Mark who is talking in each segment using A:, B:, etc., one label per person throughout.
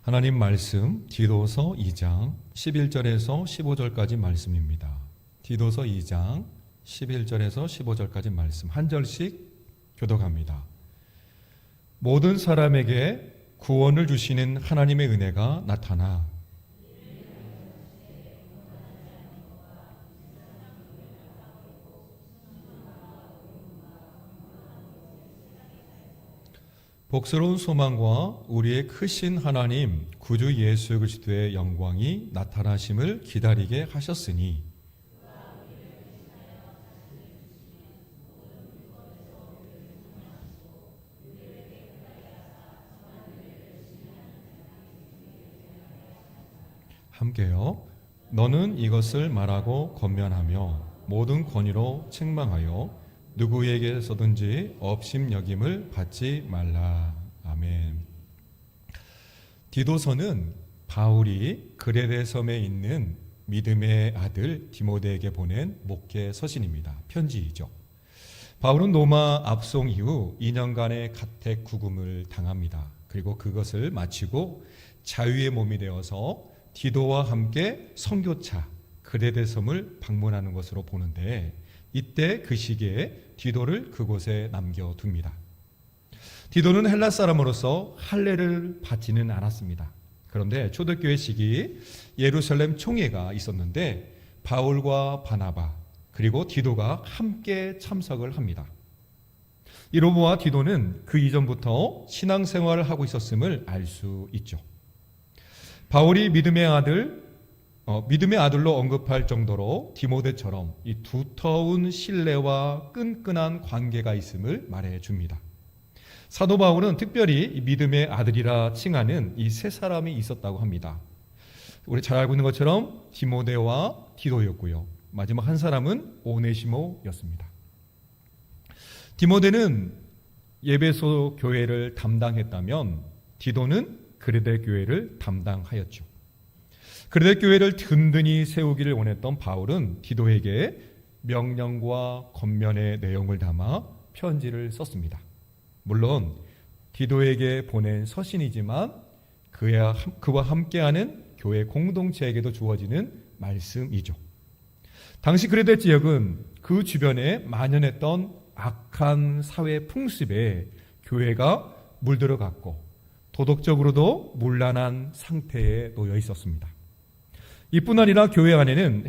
A: 하나님 말씀 디도서 2장 11절에서 15절까지 말씀입니다. 디도서 2장 11절에서 15절까지 말씀 한 절씩 교독합니다. 모든 사람에게 구원을 주시는 하나님의 은혜가 나타나 복스러운 소망과 우리의 크신 하나님 구주 예수 그리스도의 영광이 나타나심을 기다리게 하셨으니 함께요. 너는 이것을 말하고 권면하며 모든 권위로 책망하여 누구에게서든지 업심여김을 받지 말라. 아멘. 디도서는 바울이 그레데 섬에 있는 믿음의 아들 디모데에게 보낸 목회 서신입니다. 편지이죠. 바울은 로마 압송 이후 2년간의 가택 구금을 당합니다. 그리고 그것을 마치고 자유의 몸이 되어서 디도와 함께 선교차 그레데 섬을 방문하는 것으로 보는데 이때 그 시기에 디도를 그곳에 남겨둡니다. 디도는 헬라 사람으로서 할례를 받지는 않았습니다. 그런데 초대교회 시기 예루살렘 총회가 있었는데 바울과 바나바 그리고 디도가 함께 참석을 합니다. 이로 보아 디도는 그 이전부터 신앙생활을 하고 있었음을 알 수 있죠. 바울이 믿음의 아들로 언급할 정도로 디모데처럼 이 두터운 신뢰와 끈끈한 관계가 있음을 말해줍니다. 사도 바울은 특별히 믿음의 아들이라 칭하는 이 세 사람이 있었다고 합니다. 우리 잘 알고 있는 것처럼 디모데와 디도였고요. 마지막 한 사람은 오네시모였습니다. 디모데는 예배소 교회를 담당했다면 디도는 그레데 교회를 담당하였죠. 그레데 교회를 든든히 세우기를 원했던 바울은 디도에게 명령과 권면의 내용을 담아 편지를 썼습니다. 물론 디도에게 보낸 서신이지만 그와 함께하는 교회 공동체에게도 주어지는 말씀이죠. 당시 그레데 지역은 그 주변에 만연했던 악한 사회 풍습에 교회가 물들어갔고 도덕적으로도 문란한 상태에 놓여 있었습니다. 이뿐 아니라 교회 안에는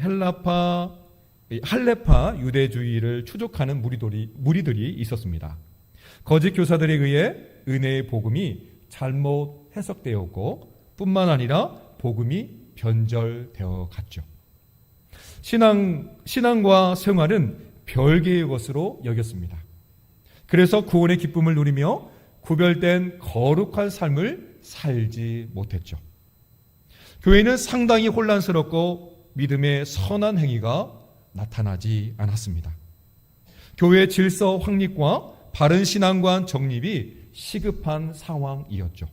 A: 할레파 유대주의를 추종하는 무리들이 있었습니다. 거짓 교사들에 의해 은혜의 복음이 잘못 해석되었고 뿐만 아니라 복음이 변절되어 갔죠. 신앙과 생활은 별개의 것으로 여겼습니다. 그래서 구원의 기쁨을 누리며 구별된 거룩한 삶을 살지 못했죠. 교회는 상당히 혼란스럽고 믿음의 선한 행위가 나타나지 않았습니다. 교회의 질서 확립과 바른 신앙관 정립이 시급한 상황이었죠.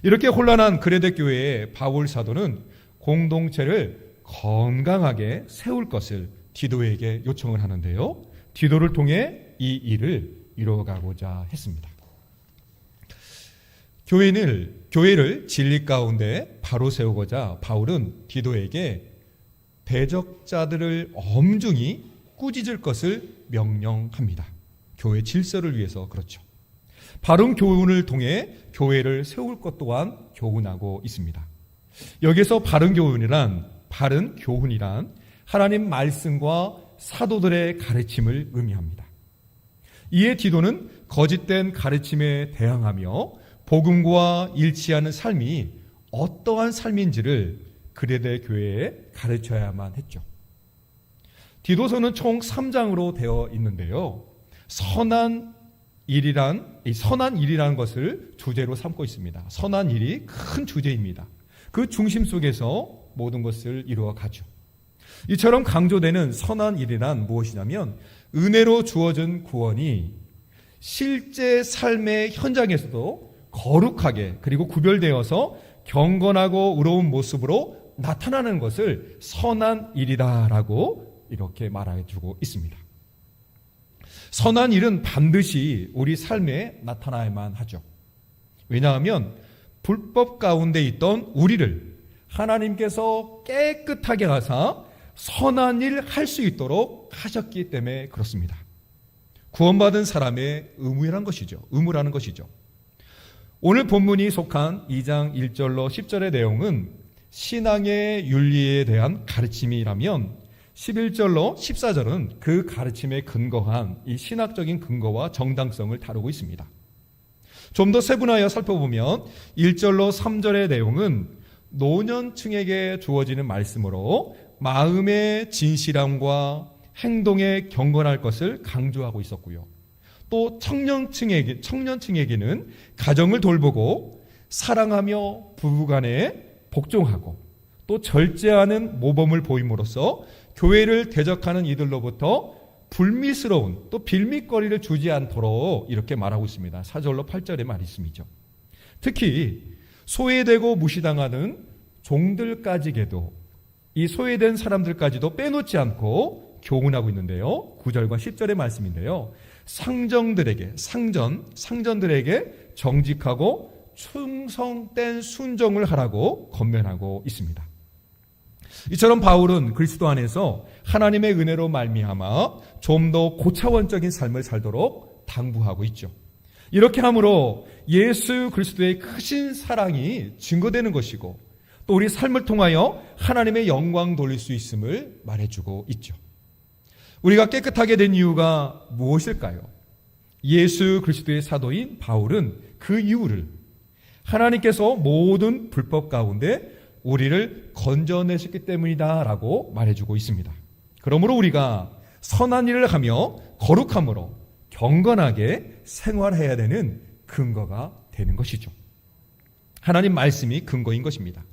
A: 이렇게 혼란한 그레데 교회의 바울 사도는 공동체를 건강하게 세울 것을 디도에게 요청을 하는데요. 디도를 통해 이 일을 이루어가고자 했습니다. 교회를 진리 가운데 바로 세우고자 바울은 디도에게 대적자들을 엄중히 꾸짖을 것을 명령합니다. 교회 질서를 위해서 그렇죠. 바른 교훈을 통해 교회를 세울 것 또한 교훈하고 있습니다. 여기서 바른 교훈이란 하나님 말씀과 사도들의 가르침을 의미합니다. 이에 디도는 거짓된 가르침에 대항하며 복음과 일치하는 삶이 어떠한 삶인지를 그레데 교회에 가르쳐야만 했죠. 디도서는 총 3장으로 되어 있는데요. 선한 일이라는 것을 주제로 삼고 있습니다. 선한 일이 큰 주제입니다. 그 중심 속에서 모든 것을 이루어 가죠. 이처럼 강조되는 선한 일이란 무엇이냐면 은혜로 주어진 구원이 실제 삶의 현장에서도 거룩하게 그리고 구별되어서 경건하고 의로운 모습으로 나타나는 것을 선한 일이다라고 이렇게 말해주고 있습니다. 선한 일은 반드시 우리 삶에 나타나야만 하죠. 왜냐하면 불법 가운데 있던 우리를 하나님께서 깨끗하게 하사 선한 일 할 수 있도록 하셨기 때문에 그렇습니다. 구원받은 사람의 의무라는 것이죠. 오늘 본문이 속한 2장 1절로 10절의 내용은 신앙의 윤리에 대한 가르침이라면 11절로 14절은 그 가르침에 근거한 이 신학적인 근거와 정당성을 다루고 있습니다. 좀 더 세분하여 살펴보면 1절로 3절의 내용은 노년층에게 주어지는 말씀으로 마음의 진실함과 행동에 경건할 것을 강조하고 있었고요. 또 청년층에게는 가정을 돌보고 사랑하며 부부간에 복종하고 또 절제하는 모범을 보임으로써 교회를 대적하는 이들로부터 불미스러운 또 빌밋거리를 주지 않도록 이렇게 말하고 있습니다. 4절로 8절의 말씀이죠. 특히 소외되고 무시당하는 종들까지도 이 소외된 사람들까지도 빼놓지 않고 교훈하고 있는데요. 9절과 10절의 말씀인데요. 상전들에게 정직하고 충성된 순종을 하라고 권면하고 있습니다. 이처럼 바울은 그리스도 안에서 하나님의 은혜로 말미암아 좀 더 고차원적인 삶을 살도록 당부하고 있죠. 이렇게 함으로 예수 그리스도의 크신 사랑이 증거되는 것이고 또 우리 삶을 통하여 하나님의 영광 돌릴 수 있음을 말해주고 있죠. 우리가 깨끗하게 된 이유가 무엇일까요? 예수 그리스도의 사도인 바울은 그 이유를 하나님께서 모든 불법 가운데 우리를 건져내셨기 때문이다 라고 말해주고 있습니다. 그러므로 우리가 선한 일을 하며 거룩함으로 경건하게 생활해야 되는 근거가 되는 것이죠. 하나님 말씀이 근거인 것입니다.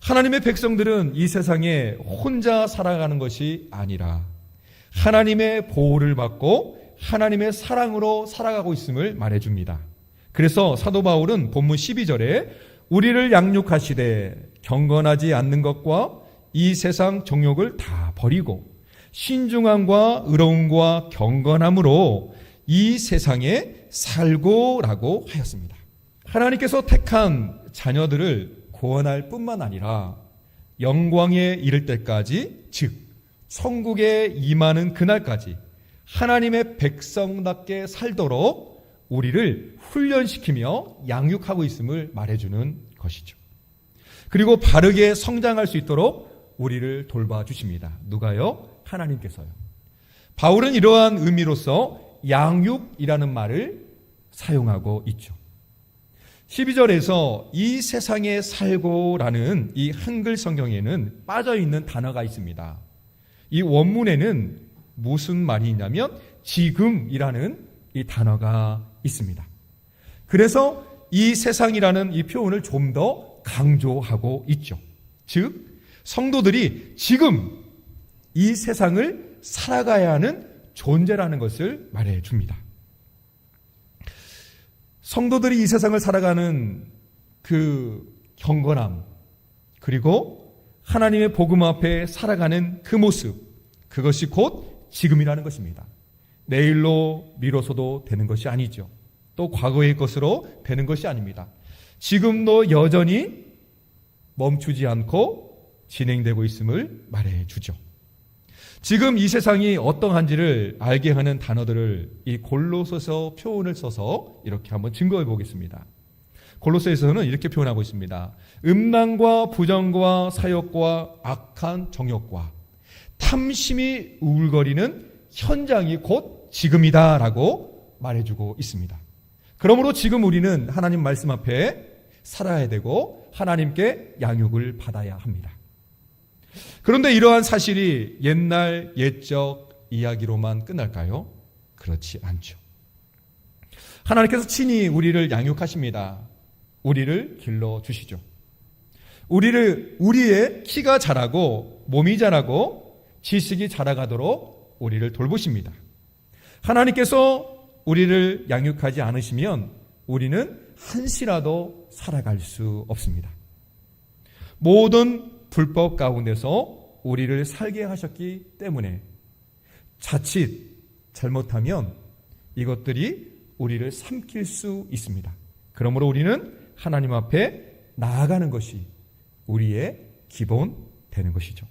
A: 하나님의 백성들은 이 세상에 혼자 살아가는 것이 아니라 하나님의 보호를 받고 하나님의 사랑으로 살아가고 있음을 말해줍니다. 그래서 사도 바울은 본문 12절에 우리를 양육하시되 경건하지 않는 것과 이 세상 정욕을 다 버리고 신중함과 의로움과 경건함으로 이 세상에 살고라고 하였습니다. 하나님께서 택한 자녀들을 구원할 뿐만 아니라 영광에 이를 때까지, 즉 천국에 임하는 그날까지 하나님의 백성답게 살도록 우리를 훈련시키며 양육하고 있음을 말해주는 것이죠. 그리고 바르게 성장할 수 있도록 우리를 돌봐주십니다. 누가요? 하나님께서요. 바울은 이러한 의미로서 양육이라는 말을 사용하고 있죠. 12절에서 이 세상에 살고라는 이 한글 성경에는 빠져있는 단어가 있습니다. 이 원문에는 무슨 말이 있냐면 지금이라는 이 단어가 있습니다. 그래서 이 세상이라는 이 표현을 좀 더 강조하고 있죠. 즉 성도들이 지금 이 세상을 살아가야 하는 존재라는 것을 말해줍니다. 성도들이 이 세상을 살아가는 그 경건함, 그리고 하나님의 복음 앞에 살아가는 그 모습, 그것이 곧 지금이라는 것입니다. 내일로 미뤄서도 되는 것이 아니죠. 또 과거의 것으로 되는 것이 아닙니다. 지금도 여전히 멈추지 않고 진행되고 있음을 말해주죠. 지금 이 세상이 어떠한지를 알게 하는 단어들을 이 골로새서 표현을 써서 이렇게 한번 증거해 보겠습니다. 골로새에서는 이렇게 표현하고 있습니다. 음란과 부정과 사욕과 악한 정욕과 탐심이 우울거리는 현장이 곧 지금이다라고 말해주고 있습니다. 그러므로 지금 우리는 하나님 말씀 앞에 살아야 되고 하나님께 양육을 받아야 합니다. 그런데 이러한 사실이 옛날 옛적 이야기로만 끝날까요? 그렇지 않죠. 하나님께서 친히 우리를 양육하십니다. 우리를 길러주시죠. 우리의 키가 자라고 몸이 자라고 지식이 자라가도록 우리를 돌보십니다. 하나님께서 우리를 양육하지 않으시면 우리는 한시라도 살아갈 수 없습니다. 모든 불법 가운데서 우리를 살게 하셨기 때문에 자칫 잘못하면 이것들이 우리를 삼킬 수 있습니다. 그러므로 우리는 하나님 앞에 나아가는 것이 우리의 기본 되는 것이죠.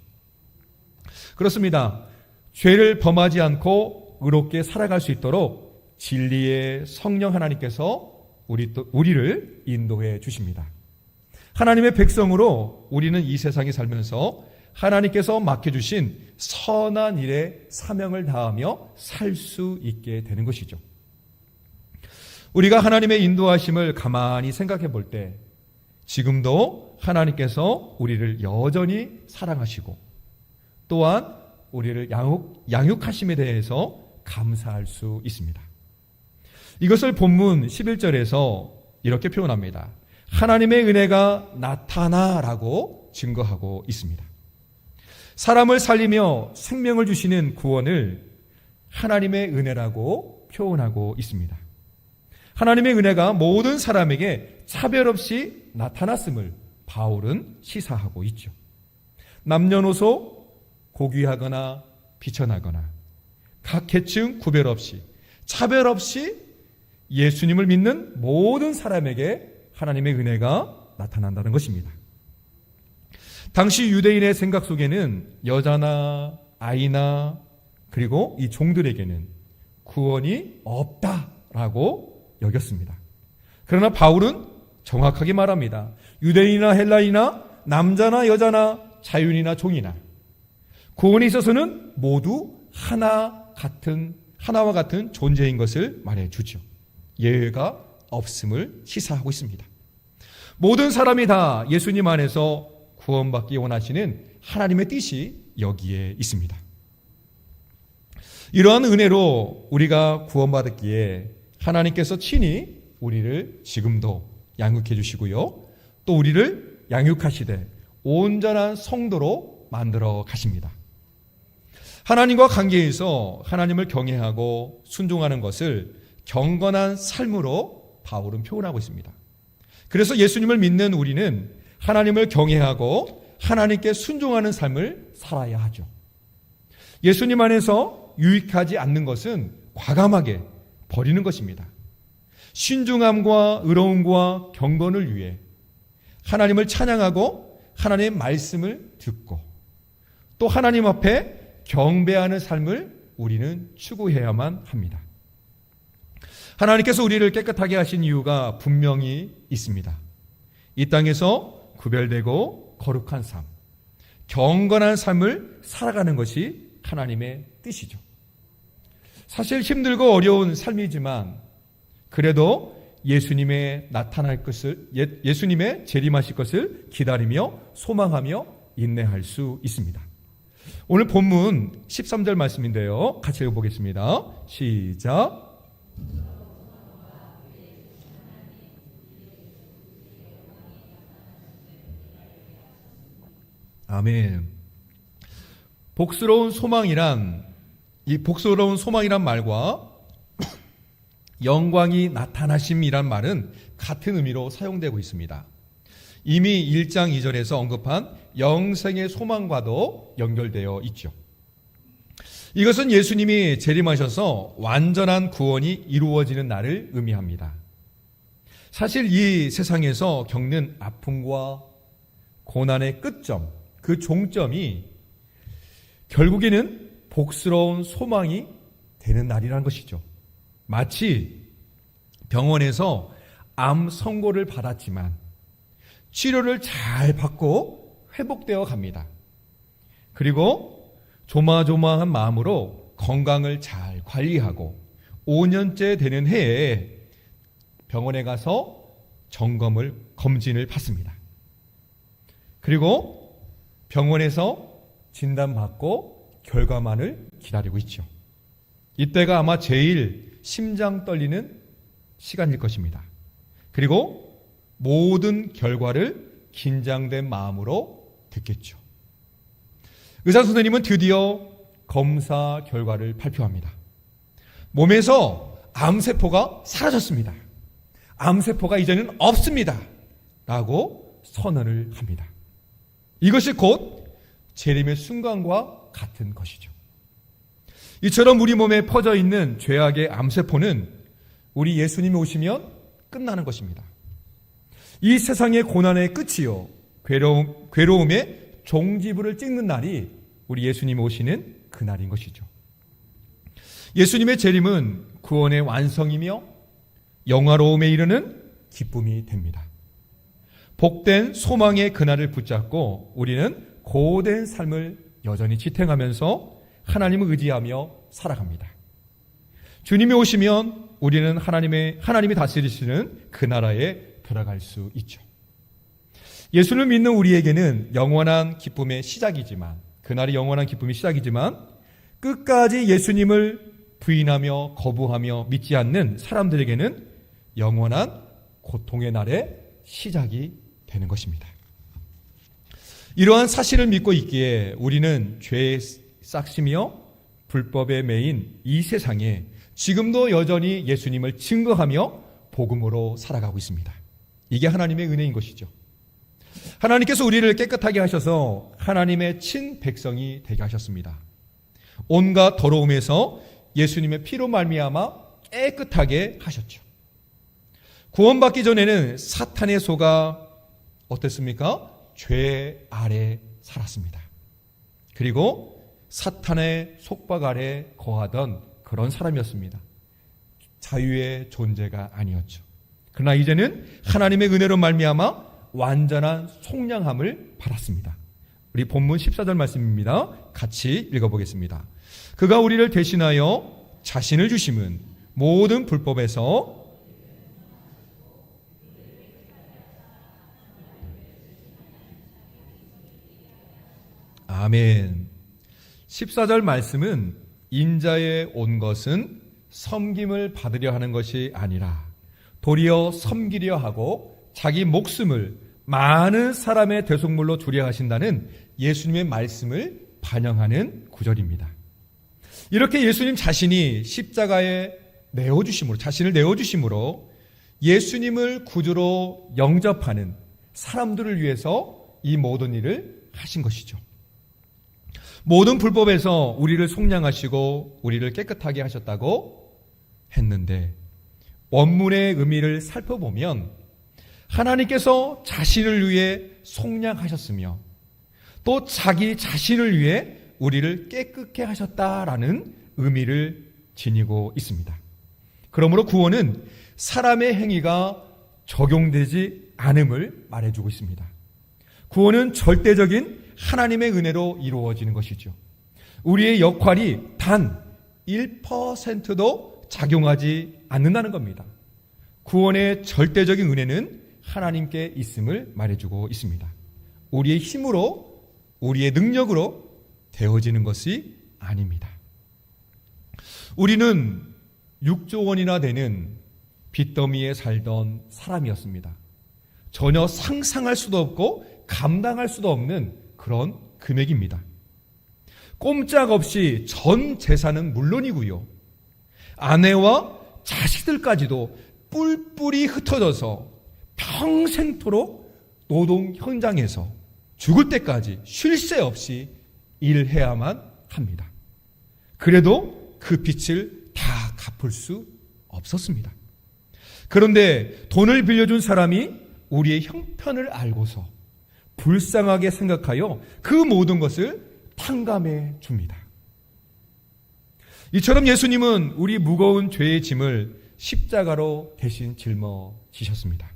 A: 그렇습니다. 죄를 범하지 않고 의롭게 살아갈 수 있도록 진리의 성령 하나님께서 우리를 인도해 주십니다. 하나님의 백성으로 우리는 이 세상에 살면서 하나님께서 맡겨주신 선한 일에 사명을 다하며 살 수 있게 되는 것이죠. 우리가 하나님의 인도하심을 가만히 생각해 볼 때 지금도 하나님께서 우리를 여전히 사랑하시고 또한 우리를 양육하심에 대해서 감사할 수 있습니다. 이것을 본문 11절에서 이렇게 표현합니다. 하나님의 은혜가 나타나라고 증거하고 있습니다. 사람을 살리며 생명을 주시는 구원을 하나님의 은혜라고 표현하고 있습니다. 하나님의 은혜가 모든 사람에게 차별 없이 나타났음을 바울은 시사하고 있죠. 남녀노소 고귀하거나 비천하거나 각 계층 구별 없이 차별 없이 예수님을 믿는 모든 사람에게 하나님의 은혜가 나타난다는 것입니다. 당시 유대인의 생각 속에는 여자나 아이나 그리고 이 종들에게는 구원이 없다라고 여겼습니다. 그러나 바울은 정확하게 말합니다. 유대인이나 헬라인이나 남자나 여자나 자유인이나 종이나 구원에 있어서는 모두 하나와 같은 존재인 것을 말해주죠. 예외가 없음을 시사하고 있습니다. 모든 사람이 다 예수님 안에서 구원받기 원하시는 하나님의 뜻이 여기에 있습니다. 이러한 은혜로 우리가 구원받았기에 하나님께서 친히 우리를 지금도 양육해 주시고요. 또 우리를 양육하시되 온전한 성도로 만들어 가십니다. 하나님과 관계에서 하나님을 경외하고 순종하는 것을 경건한 삶으로 바울은 표현하고 있습니다. 그래서 예수님을 믿는 우리는 하나님을 경외하고 하나님께 순종하는 삶을 살아야 하죠. 예수님 안에서 유익하지 않는 것은 과감하게 버리는 것입니다. 신중함과 의로움과 경건을 위해 하나님을 찬양하고 하나님의 말씀을 듣고 또 하나님 앞에 경배하는 삶을 우리는 추구해야만 합니다. 하나님께서 우리를 깨끗하게 하신 이유가 분명히 있습니다. 이 땅에서 구별되고 거룩한 삶, 경건한 삶을 살아가는 것이 하나님의 뜻이죠. 사실 힘들고 어려운 삶이지만 그래도 예수님의 나타날 것을, 예수님의 재림하실 것을 기다리며 소망하며 인내할 수 있습니다. 오늘 본문 13절 말씀인데요. 같이 읽어보겠습니다. 시작. 아멘. 복스러운 소망이란 말과 영광이 나타나심이란 말은 같은 의미로 사용되고 있습니다. 이미 1장 2절에서 언급한 영생의 소망과도 연결되어 있죠. 이것은 예수님이 재림하셔서 완전한 구원이 이루어지는 날을 의미합니다. 사실 이 세상에서 겪는 아픔과 고난의 끝점, 그 종점이 결국에는 복스러운 소망이 되는 날이라는 것이죠. 마치 병원에서 암 선고를 받았지만 치료를 잘 받고 회복되어 갑니다. 그리고 조마조마한 마음으로 건강을 잘 관리하고 5년째 되는 해에 병원에 가서 검진을 받습니다. 그리고 병원에서 진단받고 결과만을 기다리고 있죠. 이때가 아마 제일 심장 떨리는 시간일 것입니다. 그리고 모든 결과를 긴장된 마음으로 듣겠죠. 의사 선생님은 드디어 검사 결과를 발표합니다. 몸에서 암세포가 사라졌습니다. 암세포가 이제는 없습니다. 라고 선언을 합니다. 이것이 곧 재림의 순간과 같은 것이죠. 이처럼 우리 몸에 퍼져 있는 죄악의 암세포는 우리 예수님이 오시면 끝나는 것입니다. 이 세상의 고난의 끝이요 괴로움의 종지부를 찍는 날이 우리 예수님 오시는 그날인 것이죠. 예수님의 재림은 구원의 완성이며 영화로움에 이르는 기쁨이 됩니다. 복된 소망의 그날을 붙잡고 우리는 고된 삶을 여전히 지탱하면서 하나님을 의지하며 살아갑니다. 주님이 오시면 우리는 하나님이 다스리시는 그 나라에 들어갈 수 있죠. 예수를 믿는 우리에게는 영원한 기쁨의 시작이지만, 그날이 영원한 기쁨의 시작이지만, 끝까지 예수님을 부인하며 거부하며 믿지 않는 사람들에게는 영원한 고통의 날의 시작이 되는 것입니다. 이러한 사실을 믿고 있기에 우리는 죄에 싹시며 불법에 매인 이 세상에 지금도 여전히 예수님을 증거하며 복음으로 살아가고 있습니다. 이게 하나님의 은혜인 것이죠. 하나님께서 우리를 깨끗하게 하셔서 하나님의 친백성이 되게 하셨습니다. 온갖 더러움에서 예수님의 피로 말미암아 깨끗하게 하셨죠. 구원받기 전에는 사탄의 소가 어땠습니까? 죄 아래 살았습니다. 그리고 사탄의 속박 아래 거하던 그런 사람이었습니다. 자유의 존재가 아니었죠. 그러나 이제는 하나님의 은혜로 말미암아 완전한 속량함을 받았습니다. 우리 본문 14절 말씀입니다. 같이 읽어보겠습니다. 그가 우리를 대신하여 자신을 주심은 모든 불법에서 아멘. 14절 말씀은 인자에 온 것은 섬김을 받으려 하는 것이 아니라 도리어 섬기려 하고 자기 목숨을 많은 사람의 대속물로 주려 하신다는 예수님의 말씀을 반영하는 구절입니다. 이렇게 예수님 자신이 십자가에 자신을 내어주심으로 예수님을 구주로 영접하는 사람들을 위해서 이 모든 일을 하신 것이죠. 모든 불법에서 우리를 속량하시고 우리를 깨끗하게 하셨다고 했는데, 원문의 의미를 살펴보면 하나님께서 자신을 위해 속량하셨으며 또 자기 자신을 위해 우리를 깨끗게 하셨다라는 의미를 지니고 있습니다. 그러므로 구원은 사람의 행위가 적용되지 않음을 말해주고 있습니다. 구원은 절대적인 하나님의 은혜로 이루어지는 것이죠. 우리의 역할이 단 1%도 작용하지 않는다는 겁니다. 구원의 절대적인 은혜는 하나님께 있음을 말해주고 있습니다. 우리의 힘으로, 우리의 능력으로 되어지는 것이 아닙니다. 우리는 6조 원이나 되는 빚더미에 살던 사람이었습니다. 전혀 상상할 수도 없고 감당할 수도 없는 그런 금액입니다. 꼼짝없이 전 재산은 물론이고요, 아내와 자식들까지도 뿔뿔이 흩어져서 평생토록 노동 현장에서 죽을 때까지 쉴 새 없이 일해야만 합니다. 그래도 그 빚을 다 갚을 수 없었습니다. 그런데 돈을 빌려준 사람이 우리의 형편을 알고서 불쌍하게 생각하여 그 모든 것을 탕감해 줍니다. 이처럼 예수님은 우리 무거운 죄의 짐을 십자가로 대신 짊어지셨습니다.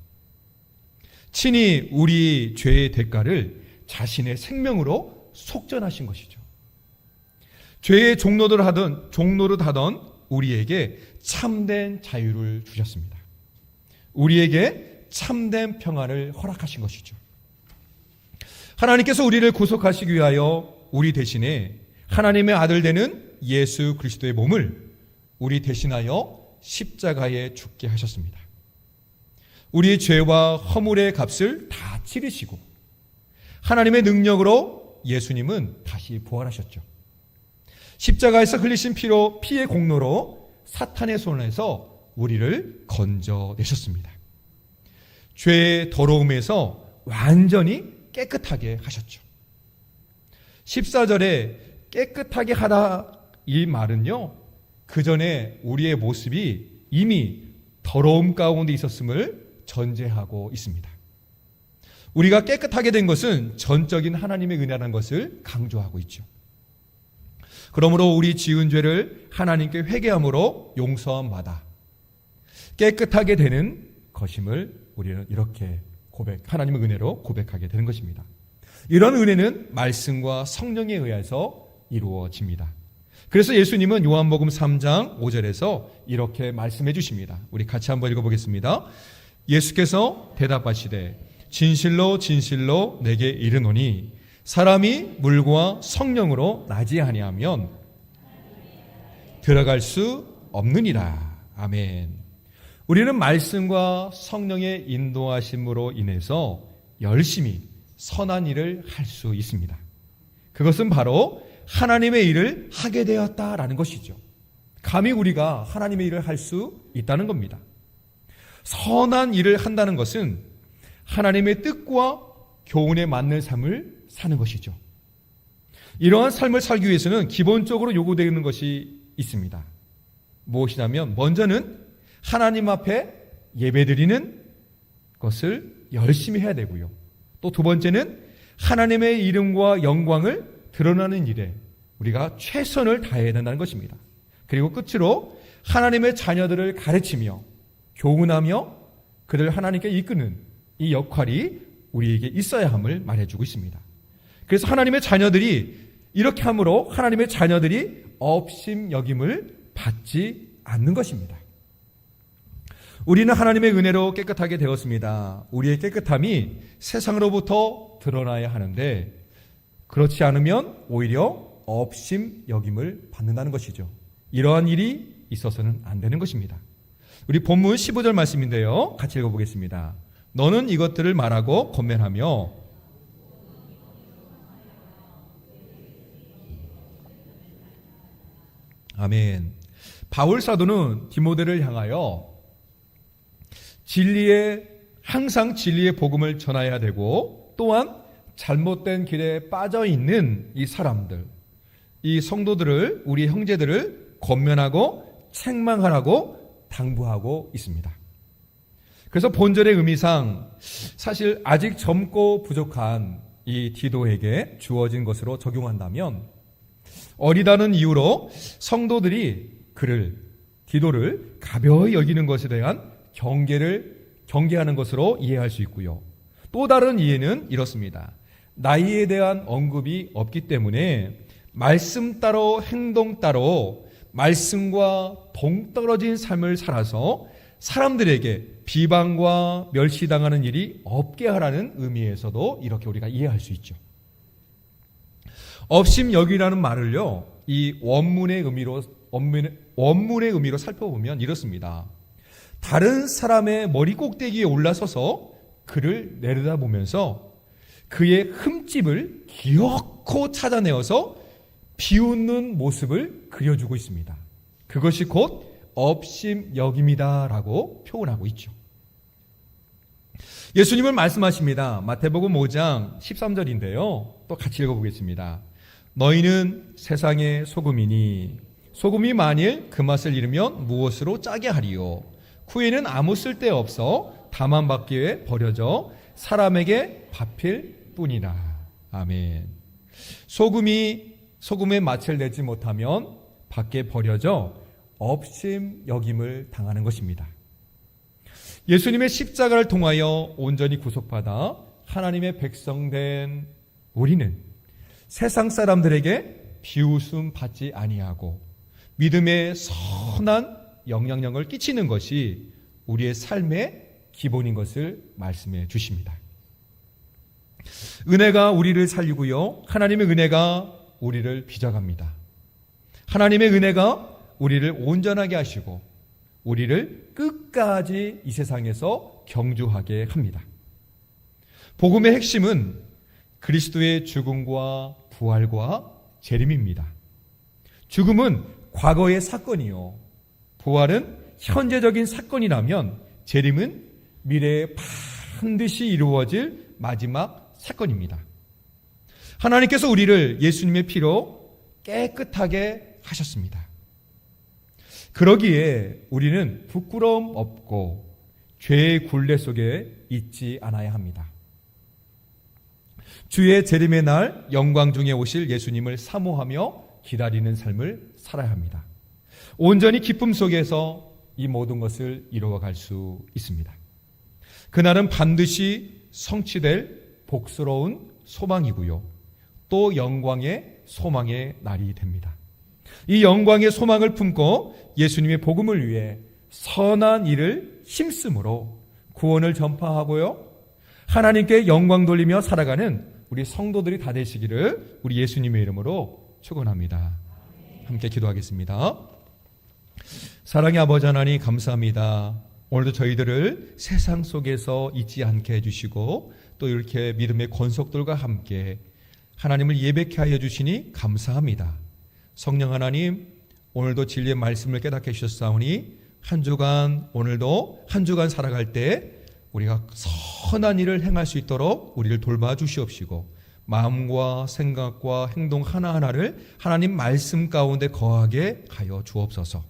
A: 친히 우리 죄의 대가를 자신의 생명으로 속전하신 것이죠. 죄의 종노릇 하던 우리에게 참된 자유를 주셨습니다. 우리에게 참된 평안을 허락하신 것이죠. 하나님께서 우리를 구속하시기 위하여 우리 대신에 하나님의 아들 되는 예수 그리스도의 몸을 우리 대신하여 십자가에 죽게 하셨습니다. 우리의 죄와 허물의 값을 다 치르시고 하나님의 능력으로 예수님은 다시 부활하셨죠. 십자가에서 흘리신 피의 공로로 사탄의 손에서 우리를 건져내셨습니다. 죄의 더러움에서 완전히 깨끗하게 하셨죠. 14절에 깨끗하게 하다 이 말은요, 그 전에 우리의 모습이 이미 더러움 가운데 있었음을 전제하고 있습니다. 우리가 깨끗하게 된 것은 전적인 하나님의 은혜라는 것을 강조하고 있죠. 그러므로 우리 지은 죄를 하나님께 회개함으로 용서함 받아 깨끗하게 되는 것임을 우리는 이렇게 하나님의 은혜로 고백하게 되는 것입니다. 이런 은혜는 말씀과 성령에 의해서 이루어집니다. 그래서 예수님은 요한복음 3장 5절에서 이렇게 말씀해 주십니다. 우리 같이 한번 읽어보겠습니다. 예수께서 대답하시되 진실로 진실로 내게 이르노니 사람이 물과 성령으로 나지 아니하면 들어갈 수 없느니라. 아멘. 우리는 말씀과 성령의 인도하심으로 인해서 열심히 선한 일을 할 수 있습니다. 그것은 바로 하나님의 일을 하게 되었다라는 것이죠. 감히 우리가 하나님의 일을 할 수 있다는 겁니다. 선한 일을 한다는 것은 하나님의 뜻과 교훈에 맞는 삶을 사는 것이죠. 이러한 삶을 살기 위해서는 기본적으로 요구되는 것이 있습니다. 무엇이냐면 먼저는 하나님 앞에 예배드리는 것을 열심히 해야 되고요. 또 두 번째는 하나님의 이름과 영광을 드러나는 일에 우리가 최선을 다해야 된다는 것입니다. 그리고 끝으로 하나님의 자녀들을 가르치며 교훈하며 그들을 하나님께 이끄는 이 역할이 우리에게 있어야 함을 말해주고 있습니다. 그래서 하나님의 자녀들이 이렇게 함으로 하나님의 자녀들이 업심여김을 받지 않는 것입니다. 우리는 하나님의 은혜로 깨끗하게 되었습니다. 우리의 깨끗함이 세상으로부터 드러나야 하는데 그렇지 않으면 오히려 업심여김을 받는다는 것이죠. 이러한 일이 있어서는 안 되는 것입니다. 우리 본문 15절 말씀인데요. 같이 읽어보겠습니다. 너는 이것들을 말하고 권면하며 아멘. 바울 사도는 디모데를 향하여 항상 진리의 복음을 전해야 되고 또한 잘못된 길에 빠져 있는 이 사람들, 이 성도들을, 우리 형제들을 권면하고 책망하라고 당부하고 있습니다. 그래서 본절의 의미상 사실 아직 젊고 부족한 이 디도에게 주어진 것으로 적용한다면 어리다는 이유로 성도들이 디도를 가벼이 여기는 것에 대한 경계하는 것으로 이해할 수 있고요. 또 다른 이해는 이렇습니다. 나이에 대한 언급이 없기 때문에 말씀 따로 행동 따로 말씀과 동떨어진 삶을 살아서 사람들에게 비방과 멸시당하는 일이 없게 하라는 의미에서도 이렇게 우리가 이해할 수 있죠. 업심여기라는 말을요, 이 원문의 의미로 살펴보면 이렇습니다. 다른 사람의 머리 꼭대기에 올라서서 그를 내려다보면서 그의 흠집을 기어코 찾아내어서 비웃는 모습을 그려주고 있습니다. 그것이 곧 업심여김이다라고 표현하고 있죠. 예수님은 말씀하십니다. 마태복음 5장 13절인데요. 또 같이 읽어보겠습니다. 너희는 세상의 소금이니 소금이 만일 그 맛을 잃으면 무엇으로 짜게 하리요? 후에는 아무 쓸데없어 다만 밖에 버려져 사람에게 밟힐 뿐이라. 아멘. 소금의 맛을 내지 못하면 밖에 버려져 업심여김을 당하는 것입니다. 예수님의 십자가를 통하여 온전히 구속받아 하나님의 백성된 우리는 세상 사람들에게 비웃음 받지 아니하고 믿음의 선한 영향력을 끼치는 것이 우리의 삶의 기본인 것을 말씀해 주십니다. 은혜가 우리를 살리고요. 하나님의 은혜가 우리를 빚어갑니다. 하나님의 은혜가 우리를 온전하게 하시고 우리를 끝까지 이 세상에서 경주하게 합니다. 복음의 핵심은 그리스도의 죽음과 부활과 재림입니다. 죽음은 과거의 사건이요. 부활은 현재적인 사건이라면 재림은 미래에 반드시 이루어질 마지막 사건입니다. 하나님께서 우리를 예수님의 피로 깨끗하게 하셨습니다. 그러기에 우리는 부끄러움 없고 죄의 굴레 속에 있지 않아야 합니다. 주의 재림의 날 영광 중에 오실 예수님을 사모하며 기다리는 삶을 살아야 합니다. 온전히 기쁨 속에서 이 모든 것을 이루어갈 수 있습니다. 그날은 반드시 성취될 복스러운 소망이고요. 또 영광의 소망의 날이 됩니다. 이 영광의 소망을 품고 예수님의 복음을 위해 선한 일을 힘쓰므로 구원을 전파하고요. 하나님께 영광 돌리며 살아가는 우리 성도들이 다 되시기를 우리 예수님의 이름으로 축원합니다. 함께 기도하겠습니다. 사랑의 아버지 하나님 감사합니다. 오늘도 저희들을 세상 속에서 잊지 않게 해주시고 또 이렇게 믿음의 권속들과 함께 하나님을 예배케 하여 주시니 감사합니다. 성령 하나님, 오늘도 진리의 말씀을 깨닫게 해주셨사오니 오늘도 한 주간 살아갈 때 우리가 선한 일을 행할 수 있도록 우리를 돌봐주시옵시고 마음과 생각과 행동 하나하나를 하나님 말씀 가운데 거하게 하여 주옵소서.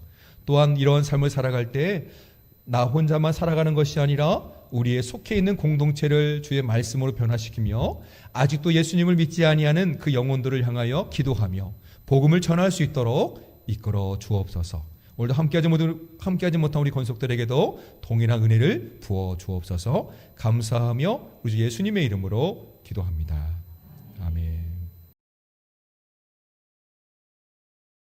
A: 또한 이러한 삶을 살아갈 때 나 혼자만 살아가는 것이 아니라 우리의 속해 있는 공동체를 주의 말씀으로 변화시키며 아직도 예수님을 믿지 아니하는 그 영혼들을 향하여 기도하며 복음을 전할 수 있도록 이끌어 주옵소서. 오늘도 함께하지 못한 우리 권속들에게도 동일한 은혜를 부어 주옵소서. 감사하며 우리 주 예수님의 이름으로 기도합니다.